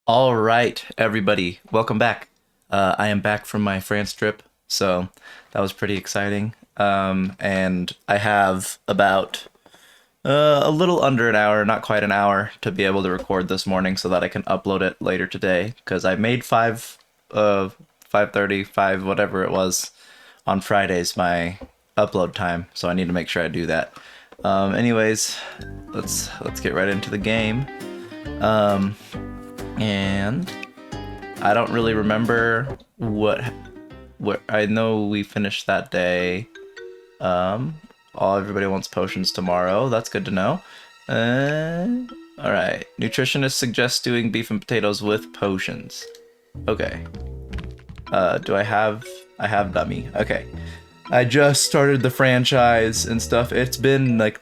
All right, everybody, welcome back. I am back from my France trip, so that was pretty exciting. And I have about a little under an hour, not quite an hour, to be able to record this morning so that I can upload it later today. Because I made 5:30, whatever it was, on Fridays my upload time, so I need to make sure I do that. Anyways, let's get right into the game. Um, and I don't really remember what I know we finished that day. Um, everybody wants potions tomorrow. That's good to know. All right. Nutritionist suggests doing beef and potatoes with potions. Okay. Do I have? I have dummy. Okay. I just started the franchise and stuff. It's been like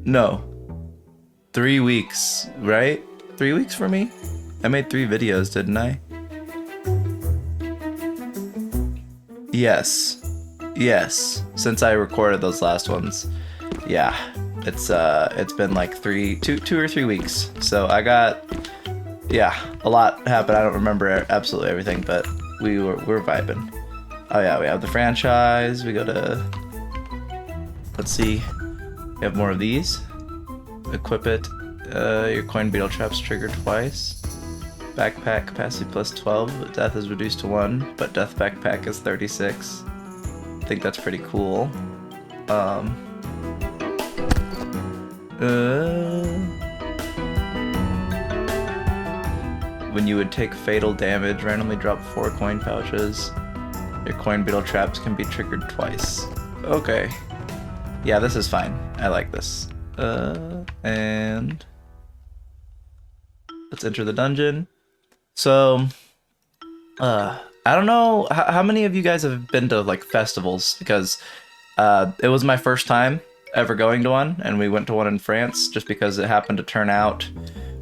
no, 3 weeks, right? 3 weeks for me? I made 3 videos, didn't I? Yes. Yes. Since I recorded those last ones. Yeah. It's been like 2 or 3 weeks. So I got a lot happened. I don't remember absolutely everything, but we're vibing. Oh yeah, we have the franchise. We go to, let's see. We have more of these. Equip it. Your coin beetle traps trigger twice. Backpack capacity plus 12. Death is reduced to 1, but death backpack is 36. I think that's pretty cool. When you would take fatal damage, randomly drop 4 coin pouches. Your coin beetle traps can be triggered twice. Okay. Yeah, this is fine. I like this. And let's enter the dungeon. So, I don't know how many of you guys have been to like festivals, because it was my first time ever going to one, and we went to one in France just because it happened to turn out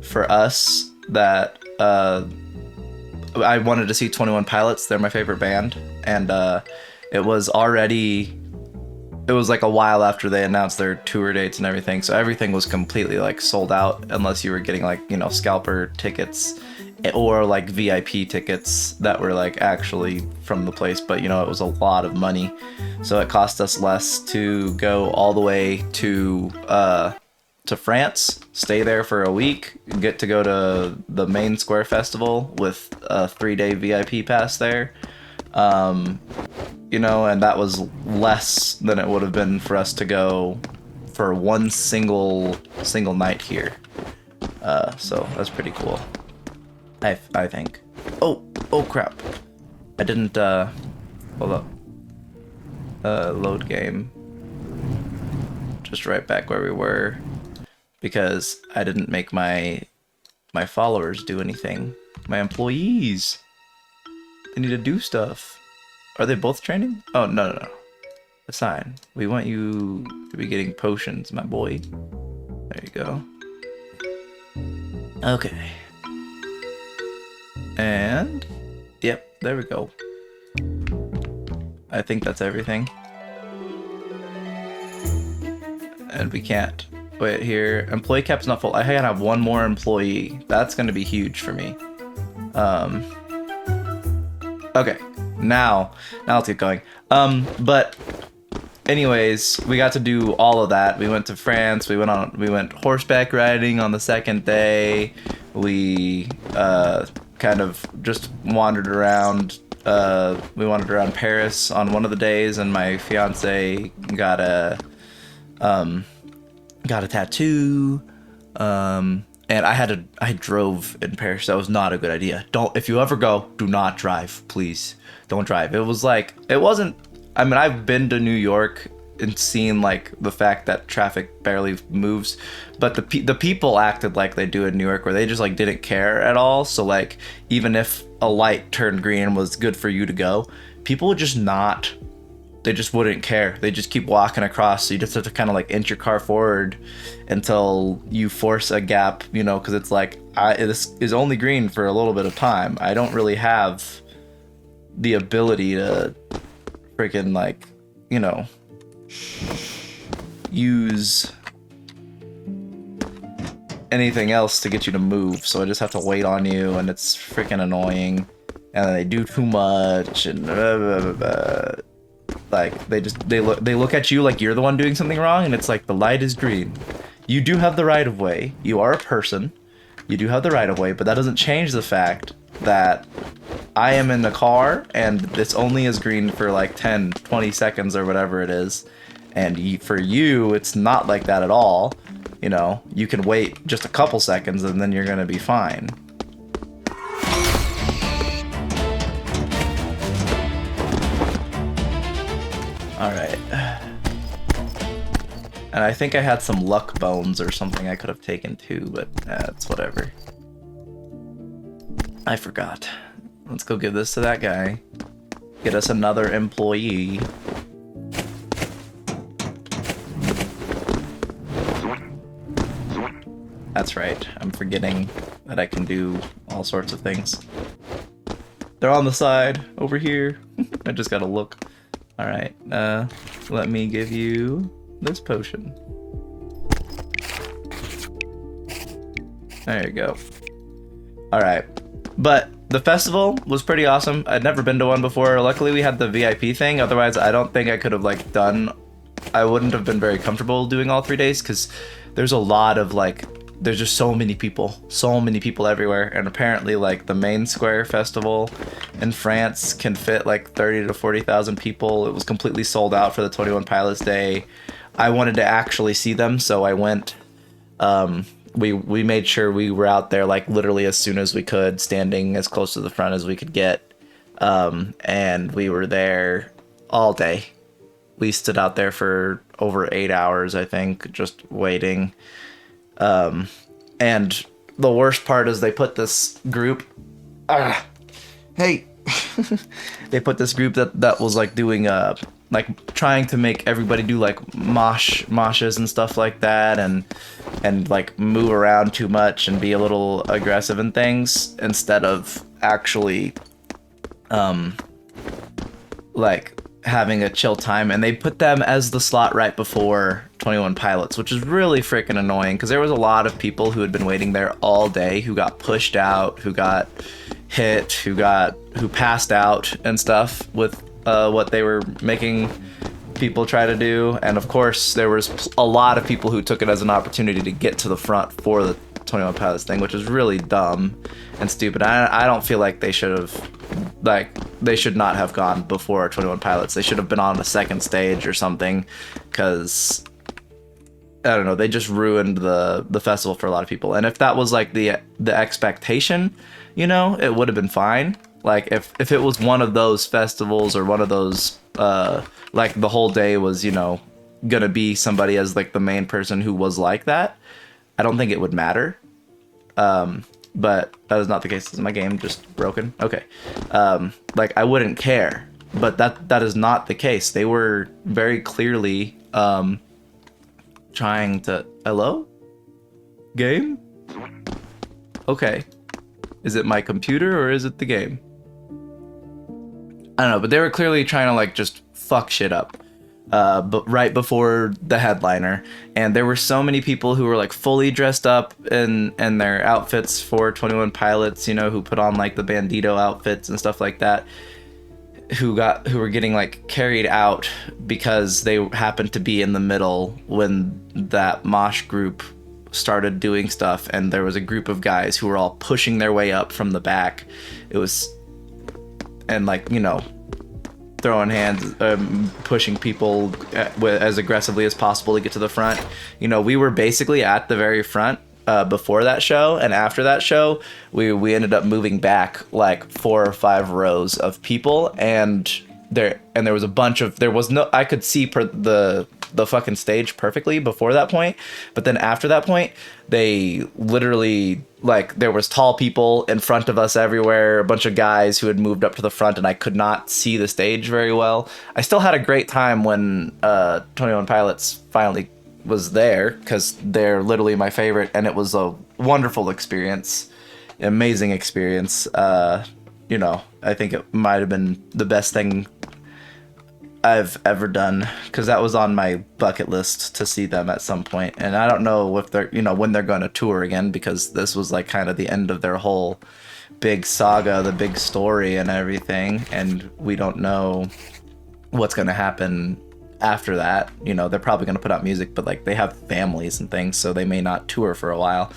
for us that I wanted to see 21 Pilots. They're my favorite band, and it was like a while after they announced their tour dates and everything, so everything was completely like sold out unless you were getting like, you know, scalper tickets or like VIP tickets that were like actually from the place, but you know, it was a lot of money, so it cost us less to go all the way to France, stay there for a week, get to go to the main Square Festival with a 3-day VIP pass there. You know, and that was less than it would have been for us to go for one single night here. So that's pretty cool. I think. Oh crap. I didn't hold up. Load game. Just right back where we were, because I didn't make my followers do anything. My employees. They need to do stuff. Are they both training? Oh, no. Assign. We want you to be getting potions, my boy. There you go. Okay. And, yep, there we go. I think that's everything. And we can't. Wait, here. Employee cap's not full. I gotta have one more employee. That's gonna be huge for me. Okay. Now let's get going. But anyways, we got to do all of that. We went to France. We went horseback riding on the second day. We kind of just wandered around. We wandered around Paris on one of the days, and my fiance got a tattoo. And I drove in Paris. That was not a good idea. If you ever go, do not drive, please. Don't drive. It wasn't, I mean, I've been to New York and seen like the fact that traffic barely moves, but the people acted like they do in New York, where they just like didn't care at all. So like, even if a light turned green and was good for you to go, people would just not, they just wouldn't care. They just keep walking across. So you just have to kind of like inch your car forward until you force a gap, you know, because it's like, this is only green for a little bit of time. I don't really have the ability to freaking like, you know, use anything else to get you to move, so I just have to wait on you, and it's freaking annoying. And then they do too much, and like they look at you like you're the one doing something wrong, and it's like the light is green. You do have the right of way. You are a person. You do have the right of way, but that doesn't change the fact that I am in the car and this only is green for like 10, 20 seconds or whatever it is. And for you, it's not like that at all. You know, you can wait just a couple seconds and then you're gonna be fine. Alright. And I think I had some luck bones or something I could have taken too, but it's whatever. I forgot. Let's go give this to that guy. Get us another employee. That's right. I'm forgetting that I can do all sorts of things. They're on the side over here. I just gotta look. Alright, let me give you this potion. There you go. Alright. But the festival was pretty awesome. I'd never been to one before. Luckily we had the VIP thing. Otherwise I don't think I could have like I wouldn't have been very comfortable doing all 3 days because there's a lot of like, there's just so many people everywhere. And apparently like the main square festival in France can fit like 30 to 40,000 people. It was completely sold out for the 21 Pilots Day. I wanted to actually see them, so I went. We made sure we were out there like literally as soon as we could, standing as close to the front as we could get. And we were there all day. We stood out there for over 8 hours, I think, just waiting. And the worst part is they put this group. Hey, they put this group that was like doing like trying to make everybody do like moshes and stuff like that, and like move around too much and be a little aggressive and things instead of actually like having a chill time. And they put them as the slot right before 21 Pilots, which is really freaking annoying because there was a lot of people who had been waiting there all day who got pushed out, who got hit, who passed out and stuff with what they were making people try to do. And of course there was a lot of people who took it as an opportunity to get to the front for the 21 Pilots thing, which is really dumb and stupid. I don't feel like they should not have gone before 21 Pilots. They should have been on the second stage or something, because I don't know, they just ruined the festival for a lot of people. And if that was like the expectation, you know, it would have been fine. Like if it was one of those festivals or one of those like the whole day was, you know, gonna be somebody as like the main person who was like that, I don't think it would matter. But that is not the case. Is my game just broken? Okay. Like I wouldn't care, but that is not the case. They were very clearly trying to. Hello? Game? Okay. Is it my computer or is it the game? I don't know, but they were clearly trying to like just fuck shit up. But right before the headliner, and there were so many people who were like fully dressed up in their outfits for 21 Pilots, you know, who put on like the bandito outfits and stuff like that, who were getting like carried out because they happened to be in the middle when that mosh group started doing stuff, and there was a group of guys who were all pushing their way up from the back. It was, and like, you know, throwing hands, pushing people as aggressively as possible to get to the front. You know, we were basically at the very front before that show, and after that show, we ended up moving back like 4 or 5 rows of people, and there was a bunch of, I could see the fucking stage perfectly before that point, but then after that point, they literally, like, there was tall people in front of us everywhere, a bunch of guys who had moved up to the front, and I could not see the stage very well. I still had a great time when 21 Pilots finally was there, because they're literally my favorite, and it was a wonderful experience, amazing experience. You know, I think it might have been the best thing I've ever done, because that was on my bucket list to see them at some point. And I don't know if they're, when they're going to tour again, because this was like kind of the end of their whole big saga, the big story and everything. And we don't know what's going to happen after that. They're probably going to put out music, but like they have families and things, so they may not tour for a while.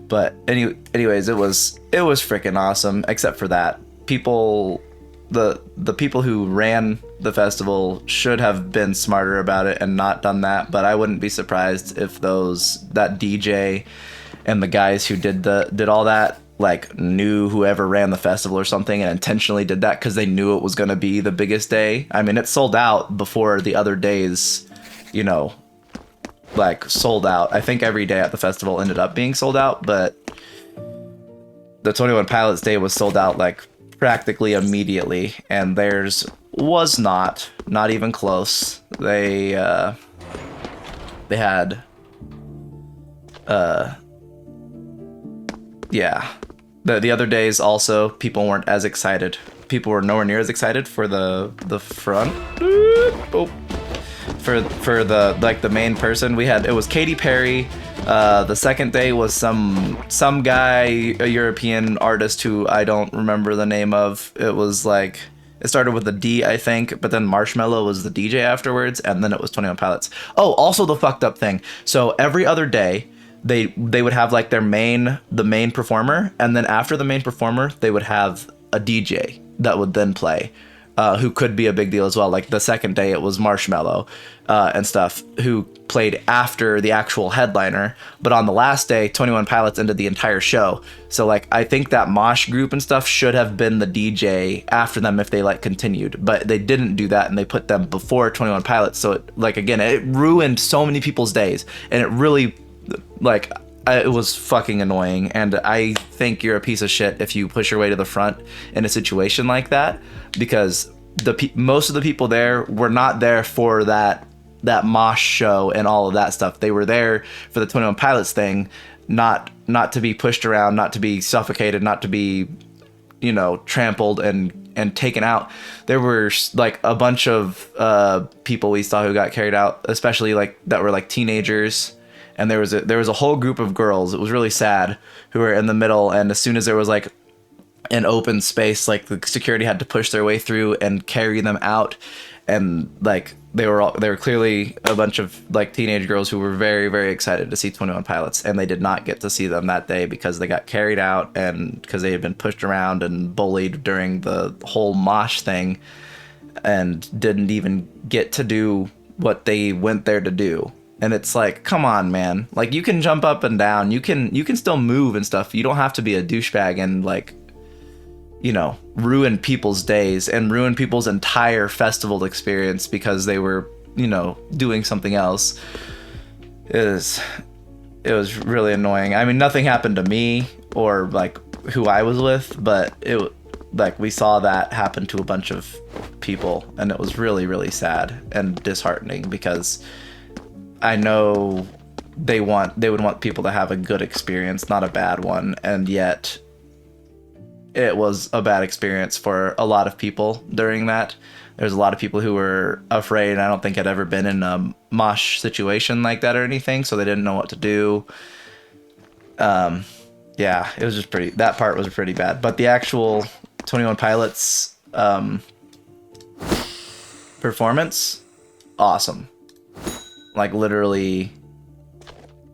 But anyways, it was freaking awesome, except for that. The people who ran the festival should have been smarter about it and not done that, but I wouldn't be surprised if that DJ and the guys who did all that like knew whoever ran the festival or something and intentionally did that because they knew it was going to be the biggest day. I mean, it sold out before the other days, like sold out. I think every day at the festival ended up being sold out, but the 21 Pilots day was sold out like practically immediately, and theirs was not even close. They had yeah. The other days also, people weren't as excited. People were nowhere near as excited for the front. Oh. For the like the main person. It was Katy Perry. The second day was some guy, a European artist who I don't remember the name of. It was like, it started with a D, I think, but then Marshmello was the DJ afterwards, and then it was 21 Pilots. Oh, also the fucked up thing. So every other day, they would have like the main performer, and then after the main performer, they would have a DJ that would then play. Who could be a big deal as well. Like the second day, it was Marshmello and stuff, who played after the actual headliner. But on the last day, 21 Pilots ended the entire show. So like, I think that mosh group and stuff should have been the DJ after them if they like continued. But they didn't do that, and they put them before 21 Pilots. So it, like, again, it ruined so many people's days, and it really like. It was fucking annoying, and I think you're a piece of shit if you push your way to the front in a situation like that, because most of the people there were not there for that mosh show and all of that stuff. They were there for the 21 Pilots thing, not to be pushed around, not to be suffocated, not to be, trampled and taken out. There were like a bunch of people we saw who got carried out, especially like that were like teenagers. And there was a whole group of girls, it was really sad, who were in the middle, and as soon as there was like an open space, like the security had to push their way through and carry them out. And like they were clearly a bunch of like teenage girls who were very, very excited to see 21 Pilots, and they did not get to see them that day because they got carried out and because they had been pushed around and bullied during the whole mosh thing and didn't even get to do what they went there to do. And it's like, come on, man. Like, you can jump up and down. You can still move and stuff. You don't have to be a douchebag and, like, ruin people's days and ruin people's entire festival experience because they were, doing something else. It was really annoying. I mean, nothing happened to me or, like, who I was with, but we saw that happen to a bunch of people, and it was really, really sad and disheartening because I know they would want people to have a good experience, not a bad one, and yet it was a bad experience for a lot of people during that. There's a lot of people who were afraid, and I don't think had ever been in a mosh situation like that or anything, so they didn't know what to do. Yeah, it was just that part was pretty bad. But the actual 21 Pilots performance, awesome. Like literally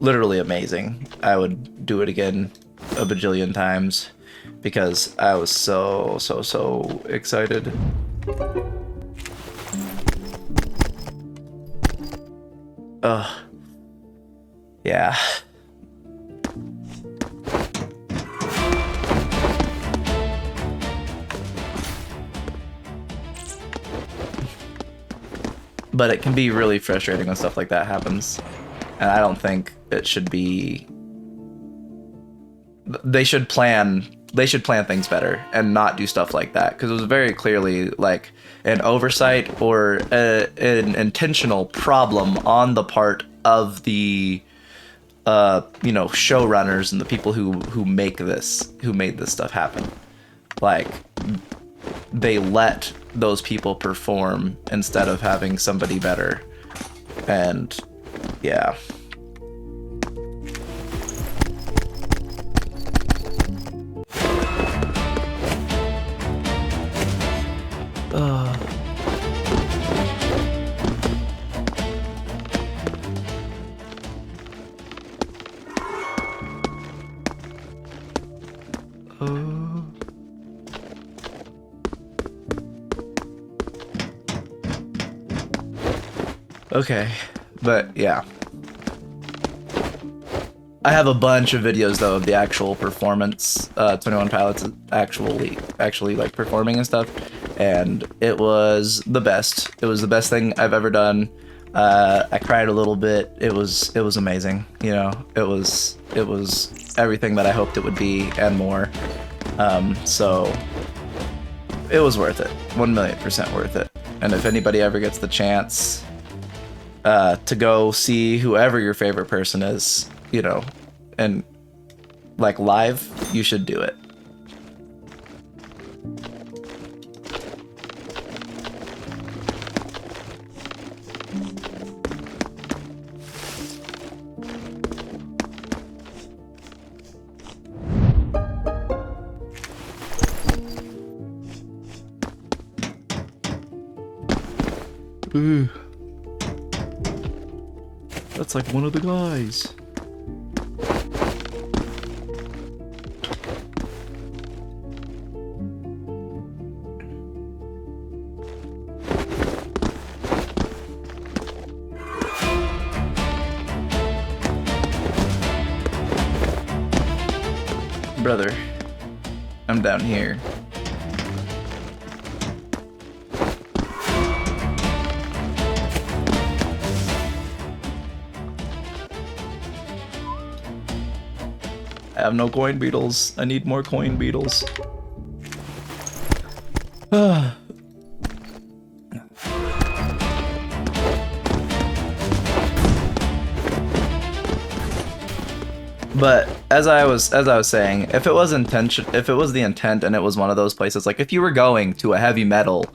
amazing. I would do it again a bajillion times because I was so excited. Ugh. Yeah. But it can be really frustrating when stuff like that happens. And I don't think it should be... They should plan things better and not do stuff like that. Because it was very clearly like an oversight or an intentional problem on the part of the showrunners and the people who made this stuff happen. Like, they let those people perform instead of having somebody better. And yeah. Okay, but yeah. I have a bunch of videos though of the actual performance, 21 Pilots actually like performing and stuff, and it was the best. It was the best thing I've ever done. I cried a little bit. It was amazing. You know, it was everything that I hoped it would be and more. So it was worth it. 1,000,000% worth it. And if anybody ever gets the chance to go see whoever your favorite person is, you know, and like live, you should do it. Ooh. That's like one of the guys. Brother, I'm down here. I have no coin beetles. I need more coin beetles. But as I was saying, if it was the intent and it was one of those places, like if you were going to a heavy metal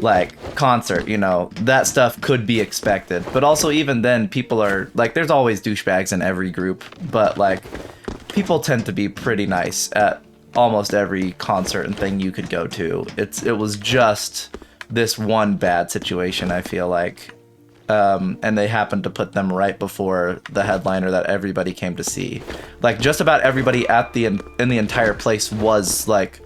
like concert, you know, that stuff could be expected. But also even then, people are like, there's always douchebags in every group, but like people tend to be pretty nice at almost every concert and thing you could go to. It was just this one bad situation, I feel like. And they happened to put them right before the headliner that everybody came to see. Like just about everybody in the entire place was like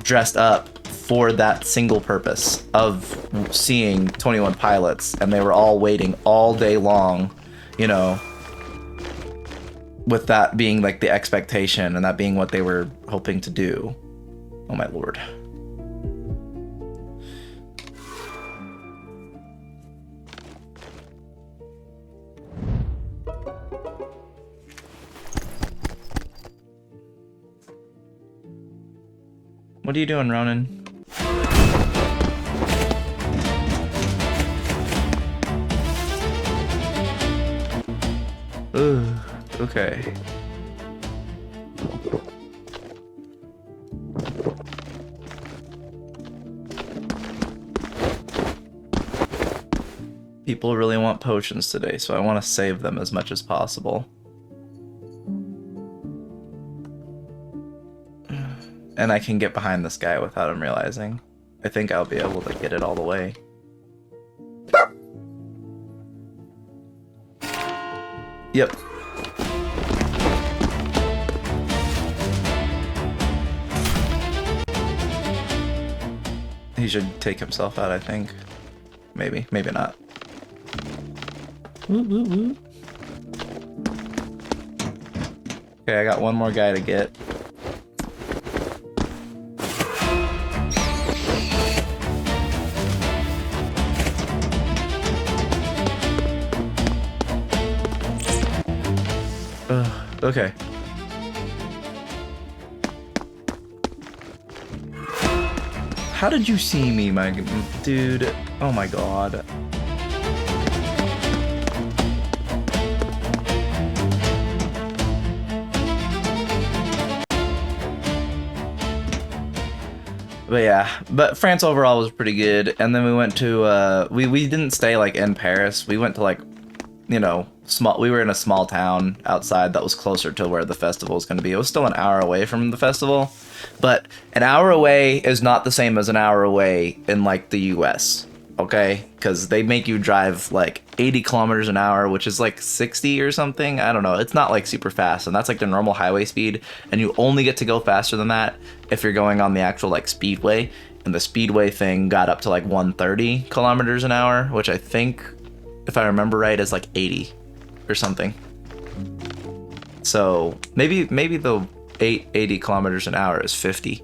dressed up for that single purpose of seeing 21 Pilots, and they were all waiting all day long, you know, with that being like the expectation and that being what they were hoping to do. Oh my lord. What are you doing, Ronan? Ugh, okay. People really want potions today, so I want to save them as much as possible. And I can get behind this guy without him realizing. I think I'll be able to get it all the way. Yep. He should take himself out, I think. Maybe, maybe not. Woo, woo, woo. Okay, I got one more guy to get. Okay. How did you see me, my dude? Oh my god. But yeah, but France overall was pretty good. And then we went to we didn't stay like in Paris. We went to like, you know, small. We were in a small town outside that was closer to where the festival was going to be. It was still an hour away from the festival, but an hour away is not the same as an hour away in like the U.S. Okay, because they make you drive like 80 kilometers an hour, which is like 60 or something. I don't know. It's not like super fast, and that's like the normal highway speed. And you only get to go faster than that if you're going on the actual like speedway. And the speedway thing got up to like 130 kilometers an hour, which I think, if I remember right, is like 80 or something. So maybe the 80 kilometers an hour is 50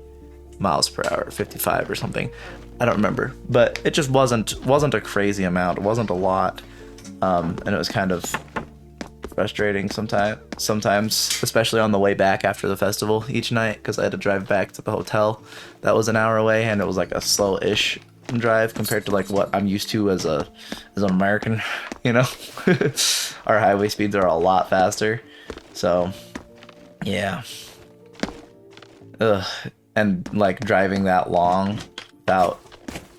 miles per hour, 55 or something. I don't remember, but it just wasn't a crazy amount. It wasn't a lot, and it was kind of frustrating sometimes, especially on the way back after the festival each night, because I had to drive back to the hotel that was an hour away, and it was like a slow-ish drive compared to like what I'm used to as an American. You know, our highway speeds are a lot faster, so yeah. Ugh. And like driving that long without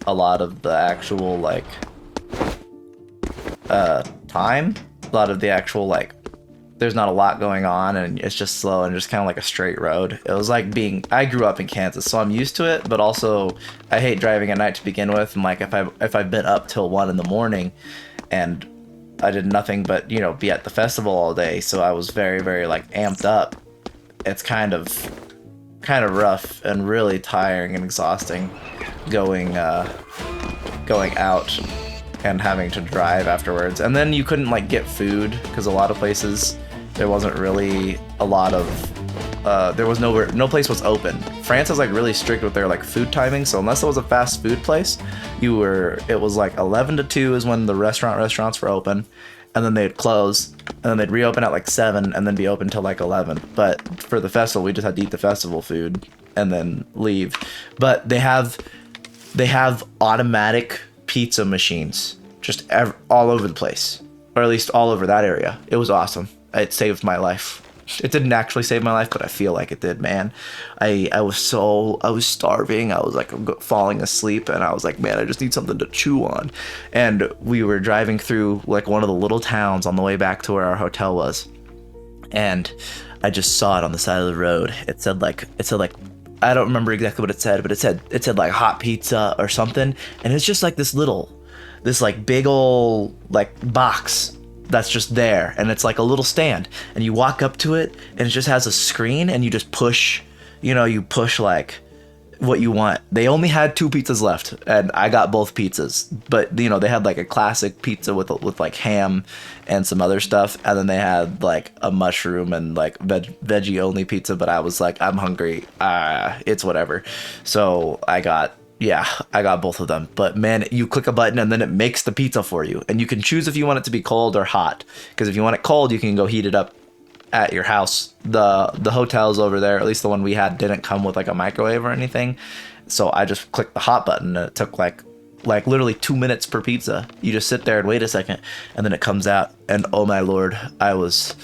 a lot of the actual like time, a lot of the actual like, there's not a lot going on and it's just slow and just kind of like a straight road. It was like I grew up in Kansas, so I'm used to it, but also I hate driving at night to begin with. And like if I've been up till 1 a.m. and I did nothing but, you know, be at the festival all day, so I was very, very like amped up. It's kind of rough and really tiring and exhausting going out and having to drive afterwards. And then you couldn't like get food because a lot of places there wasn't really a lot of no place was open. France is like really strict with their like food timing, so unless it was a fast food place, it was like 11 to 2 is when the restaurants were open, and then they'd close, and then they'd reopen at like 7 and then be open till like 11. But for the festival, we just had to eat the festival food and then leave. But they have automatic pizza machines just all over the place, or at least all over that area. It was awesome. It saved my life. It didn't actually save my life, but I feel like it did, man. I was starving. I was like falling asleep, and I was like, man, I just need something to chew on. And we were driving through like one of the little towns on the way back to where our hotel was, and I just saw it on the side of the road. It said like I don't remember exactly what it said, but it said like hot pizza or something, and it's just like this like big old like box that's just there, and it's like a little stand, and you walk up to it and it just has a screen, and you just push like what you want. They only had 2 pizzas left, and I got both pizzas, but you know, they had like a classic pizza with like ham and some other stuff, and then they had like a mushroom and like veggie only pizza, but I was like, I'm hungry, it's whatever. So I got both of them. But man, you click a button and then it makes the pizza for you, and you can choose if you want it to be cold or hot, because if you want it cold, you can go heat it up at your house. The hotels over there, at least the one we had, didn't come with like a microwave or anything, so I just clicked the hot button, and it took like literally 2 minutes per pizza. You just sit there and wait a second, and then it comes out, and oh my lord, I was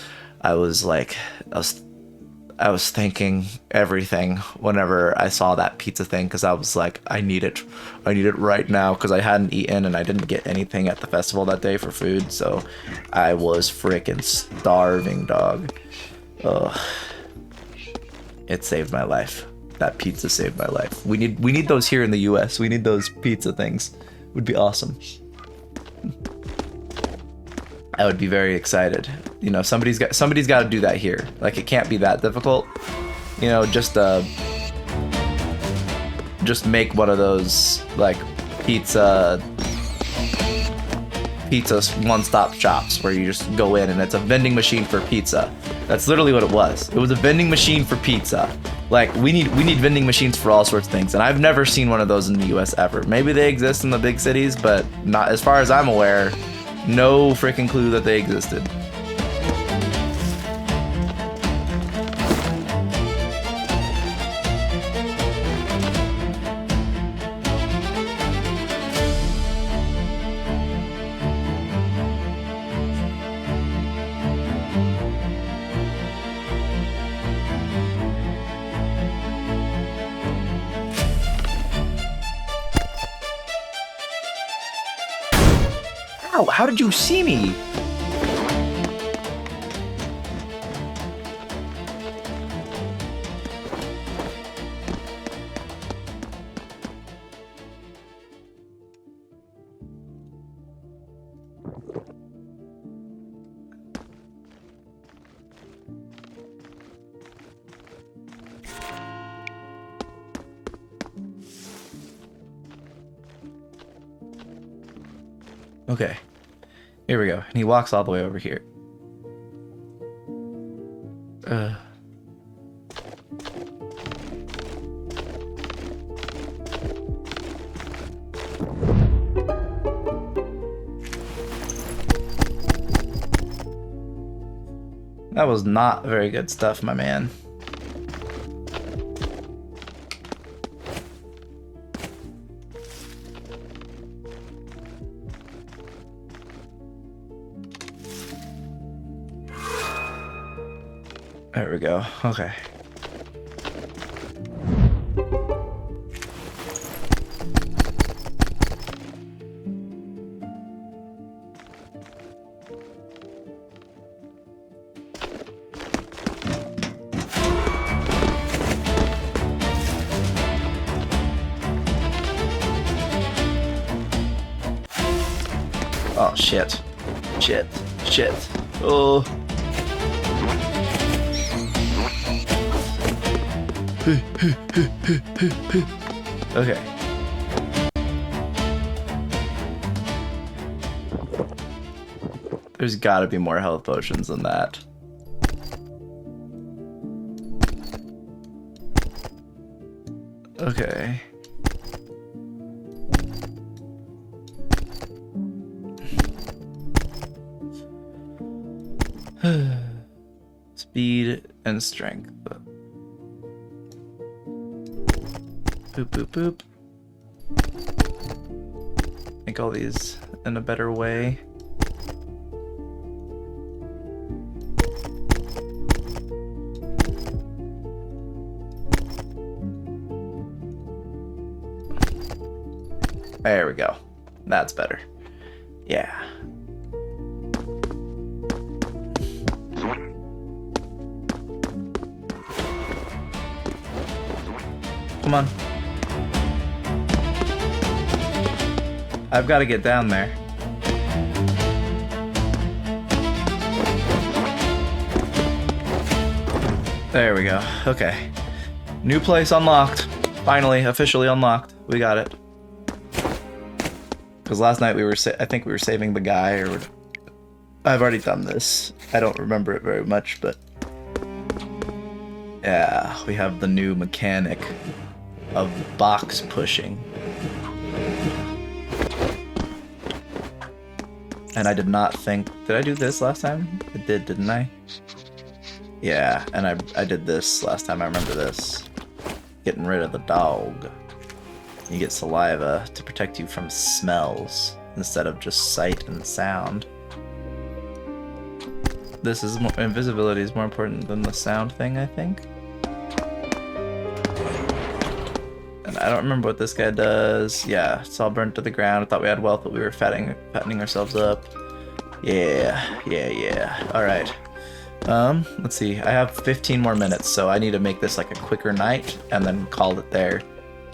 thinking everything whenever I saw that pizza thing, because I was like, I need it right now, because I hadn't eaten and I didn't get anything at the festival that day for food, so I was freaking starving, dog. Ugh. It saved my life. That pizza saved my life. We need those here in the US. We need those pizza things. Would be awesome. I would be very excited. You know, somebody's got to do that here. Like, it can't be that difficult. You know, just make one of those like pizza one-stop shops where you just go in and it's a vending machine for pizza. That's literally what it was. It was a vending machine for pizza. Like, we need vending machines for all sorts of things, and I've never seen one of those in the US ever. Maybe they exist in the big cities, but not as far as I'm aware. No freaking clue that they existed. Ow, how did you see me? Okay, here we go. And he walks all the way over here. That was not very good stuff, my man. There we go. Okay. Oh, shit. Shit. Shit. Oh. Okay. There's gotta be more health potions than that. Okay. Speed and strength. Boop, boop, boop. Make all these in a better way. There we go. That's better. Yeah. Come on. I've got to get down there. There we go. Okay. New place unlocked. Finally, officially unlocked. We got it. Because last night we were, I think we were saving the guy, or I've already done this. I don't remember it very much, but yeah, we have the new mechanic of box pushing. And I did not think... Did I do this last time? I did, didn't I? Yeah, and I did this last time. I remember this. Getting rid of the dog. You get saliva to protect you from smells instead of just sight and sound. This is more... Invisibility is more important than the sound thing, I think. And I don't remember what this guy does. Yeah, it's all burnt to the ground. I thought we had wealth, but we were fattening ourselves up. Yeah. Alright. Let's see. I have 15 more minutes, so I need to make this like a quicker night and then call it there.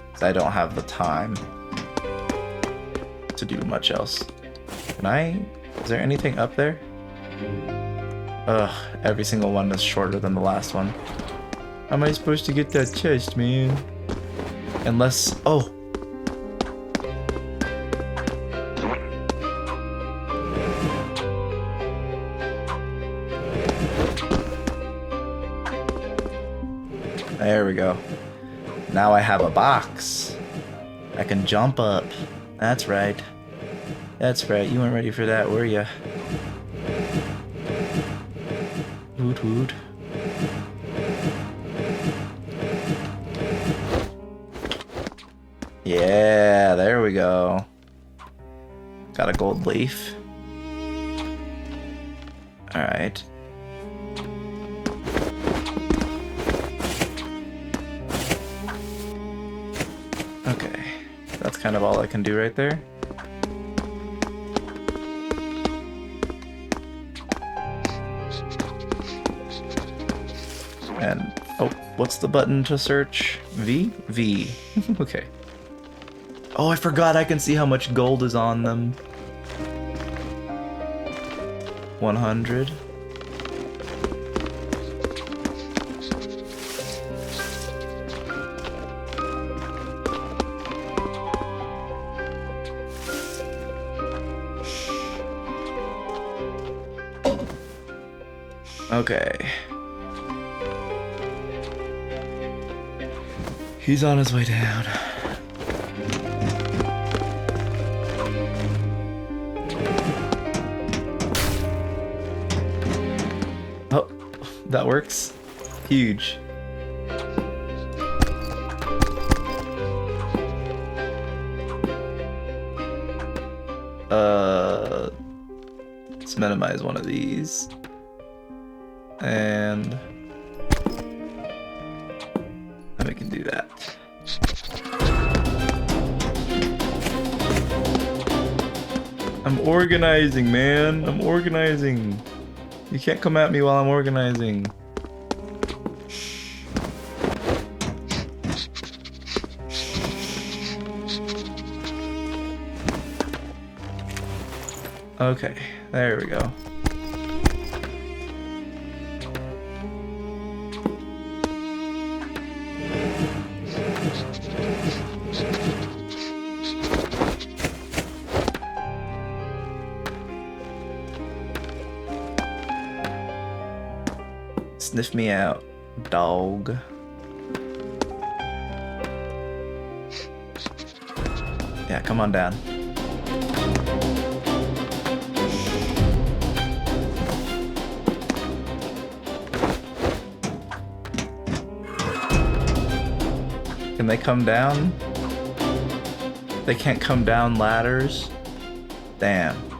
Because I don't have the time to do much else. Can I... Is there anything up there? Ugh, every single one is shorter than the last one. How am I supposed to get that chest, man? Unless... Oh! There we go. Now I have a box. I can jump up. That's right. That's right. You weren't ready for that, were ya? Woot woot. Yeah, there we go. Got a gold leaf. Alright. Okay. That's kind of all I can do right there. And, oh, what's the button to search? V? V. Okay. Oh, I forgot I can see how much gold is on them. 100. Okay. He's on his way down. Oh, that works. Huge. Let's minimize one of these. And we can do that. I'm organizing, man. I'm organizing. You can't come at me while I'm organizing. Okay, there we go. Sniff me out, dog. Yeah, come on down. Can they come down? They can't come down ladders? Damn.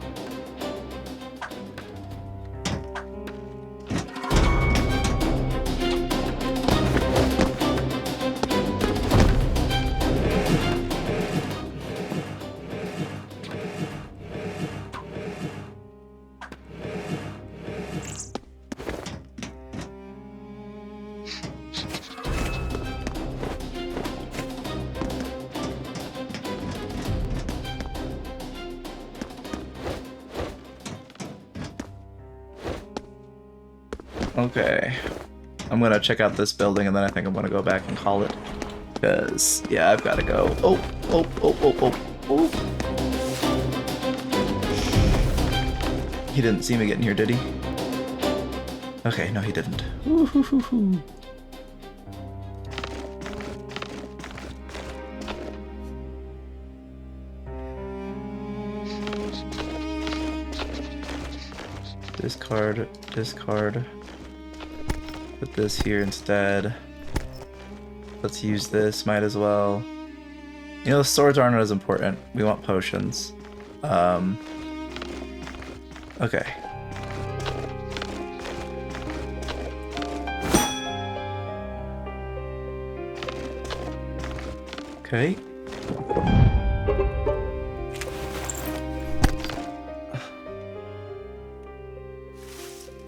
Okay, I'm gonna check out this building and then I think I'm gonna go back and call it. Because, yeah, I've gotta go. Oh. He didn't see me getting here, did he? Okay, no he didn't. Discard, discard. Put this here instead. Let's use this, might as well. You know, the swords aren't as important. We want potions. Okay. Okay.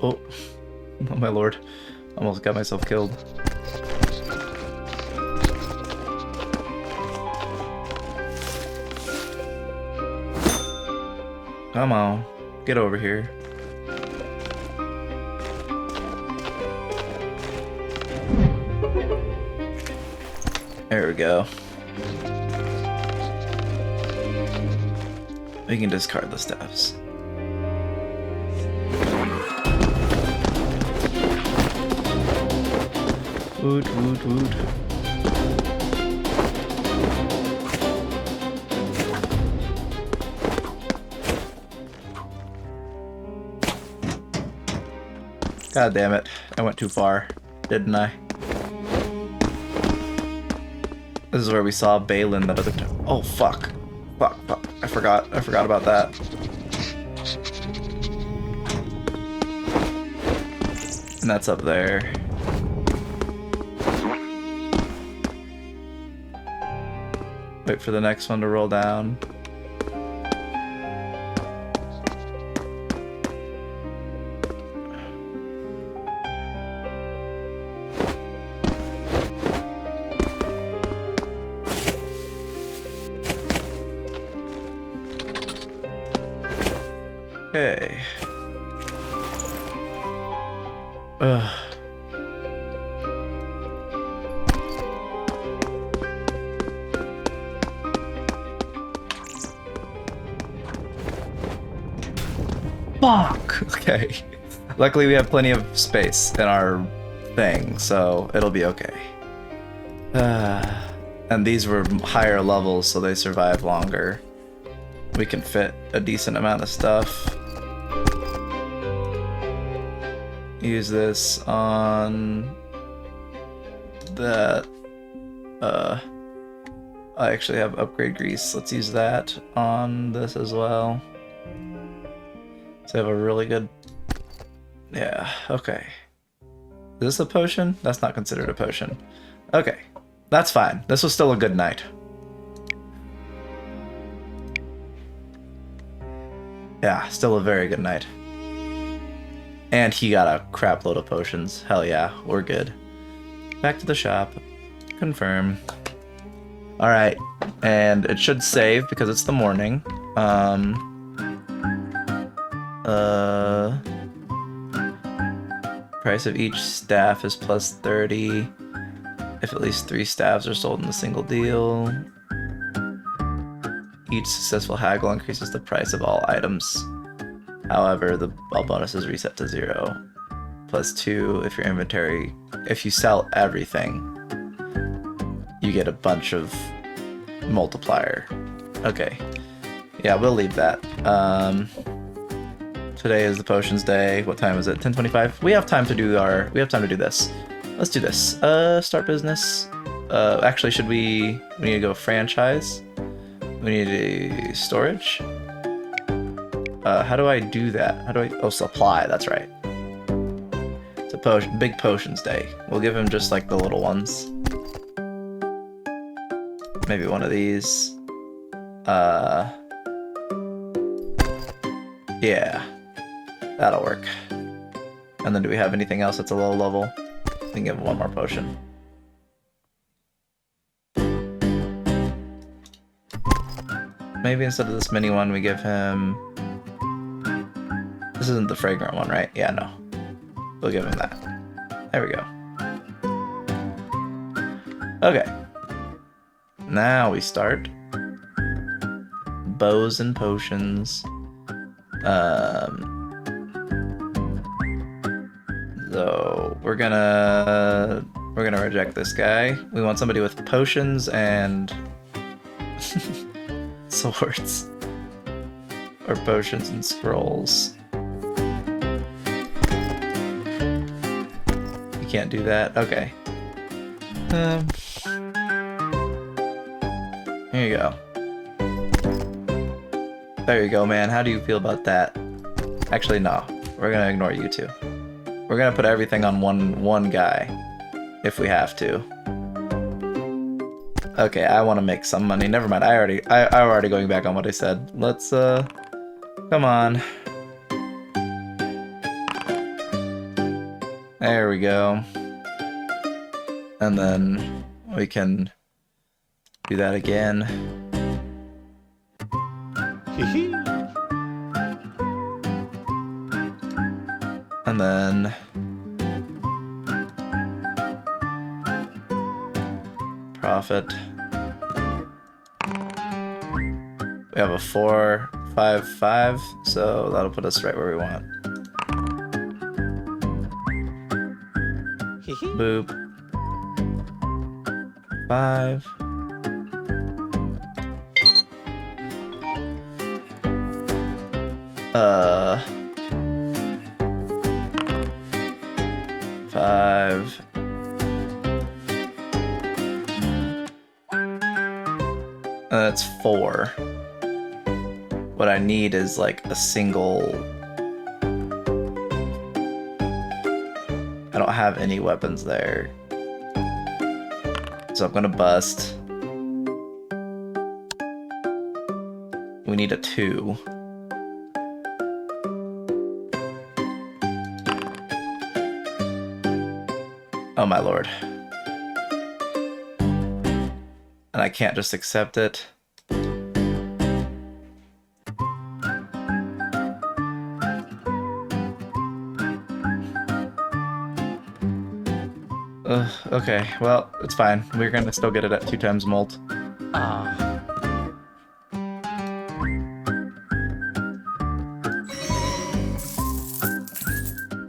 Oh, oh my lord. Almost got myself killed. Come on, get over here. There we go. We can discard the staffs. Wood. God damn it. I went too far, didn't I? This is where we saw Balin that other time. Oh, fuck. Fuck. I forgot about that. And that's up there. Wait for the next one to roll down. Okay. Ugh. Fuck! Okay. Luckily we have plenty of space in our thing, so it'll be okay. And these were higher levels, so they survive longer. We can fit a decent amount of stuff. Use this on that. I actually have upgrade grease. Let's use that on this as well. So I have a really good... Yeah, okay. Is this a potion? That's not considered a potion. Okay, that's fine. This was still a good night. Yeah, still a very good night. And he got a crap load of potions. Hell yeah, we're good. Back to the shop. Confirm. Alright, and it should save because it's the morning. Price of each staff is plus 30 if at least 3 staffs are sold in a single deal. Each successful haggle increases the price of all items. However, all bonuses reset to 0. Plus 2 if your inventory... If you sell everything, you get a bunch of multiplier. Okay. Yeah, we'll leave that. Today is the potions day. What time is it? 10:25. We have time to do this. Let's do this. Start business. Actually, we need to go franchise. We need a storage. How do I do that? Oh, supply, that's right. It's a big potions day. We'll give him just like the little ones. Maybe one of these. Yeah. That'll work. And then do we have anything else that's a low level? We can give him one more potion. Maybe instead of this mini one, we give him... This isn't the fragrant one, right? Yeah, no. We'll give him that. There we go. Okay. Now we start. Bows and potions. So we're gonna reject this guy. We want somebody with potions and swords. Or potions and scrolls. You can't do that? Okay. Here you go. There you go, man. How do you feel about that? Actually, no. We're gonna ignore you two. We're gonna put everything on one guy, if we have to. Okay, I want to make some money. Never mind. I'm already going back on what I said. Let's come on. There we go. And then we can do that again. And then profit. We have a 4, 5, 5, so that'll put us right where we want. Boop. 5. Five. That's 4. What I need is like a single... I don't have any weapons there. So I'm gonna bust. We need a 2. Oh my lord. And I can't just accept it. Okay, well, it's fine. We're gonna still get it at 2 times molt. Ah.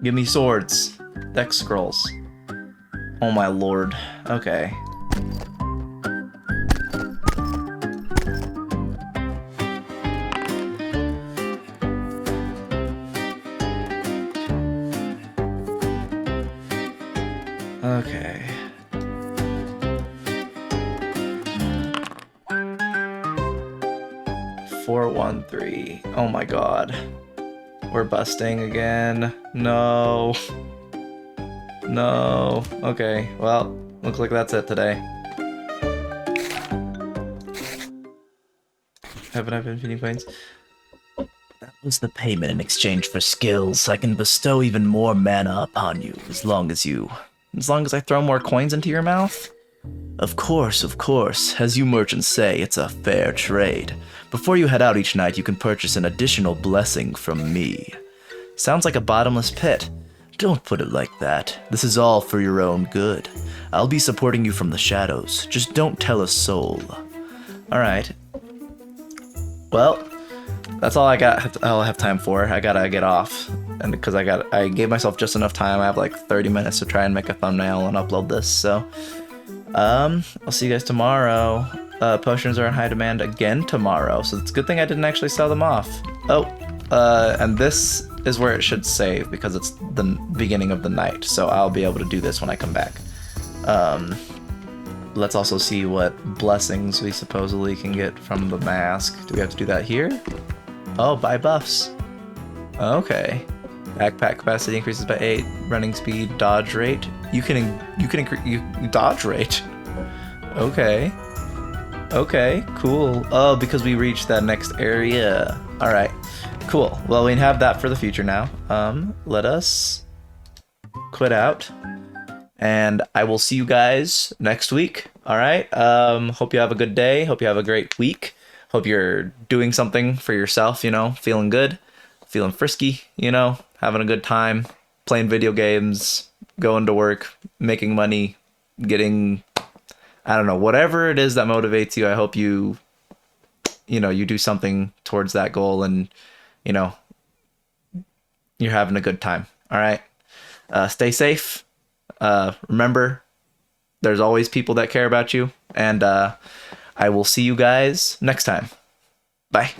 Give me swords. Dex scrolls. Oh my lord. Okay. Okay. Four, 1, 3. Oh my god. We're busting again. No. No. Okay, well, looks like that's it today. Haven't I been feeding coins? That was the payment in exchange for skills. I can bestow even more mana upon you as long as I throw more coins into your mouth? Of course. As you merchants say, it's a fair trade. Before you head out each night, you can purchase an additional blessing from me. Sounds like a bottomless pit. Don't put it like that. This is all for your own good. I'll be supporting you from the shadows. Just don't tell a soul. Alright. Well, that's all I have time for. I gotta get off. And because I gave myself just enough time. I have like 30 minutes to try and make a thumbnail and upload this, so I'll see you guys tomorrow. Potions are in high demand again tomorrow, so it's a good thing I didn't actually sell them off. Oh, and this is where it should save because it's the beginning of the night, so I'll be able to do this when I come back. Let's also see what blessings we supposedly can get from the mask. Do we have to do that here? Oh, buy buffs. Okay. Backpack capacity increases by 8. Running speed, dodge rate. You can increase dodge rate. Okay. Okay, cool. Oh, because we reached that next area. All right. Cool. Well, we have that for the future now. Let us quit out. And I will see you guys next week. All right. Hope you have a good day. Hope you have a great week. Hope you're doing something for yourself, you know, feeling good, feeling frisky, you know, having a good time, playing video games, going to work, making money, getting, I don't know, whatever it is that motivates you. I hope you do something towards that goal and, you know, you're having a good time. All right. Stay safe. Remember, there's always people that care about you, and I will see you guys next time. Bye.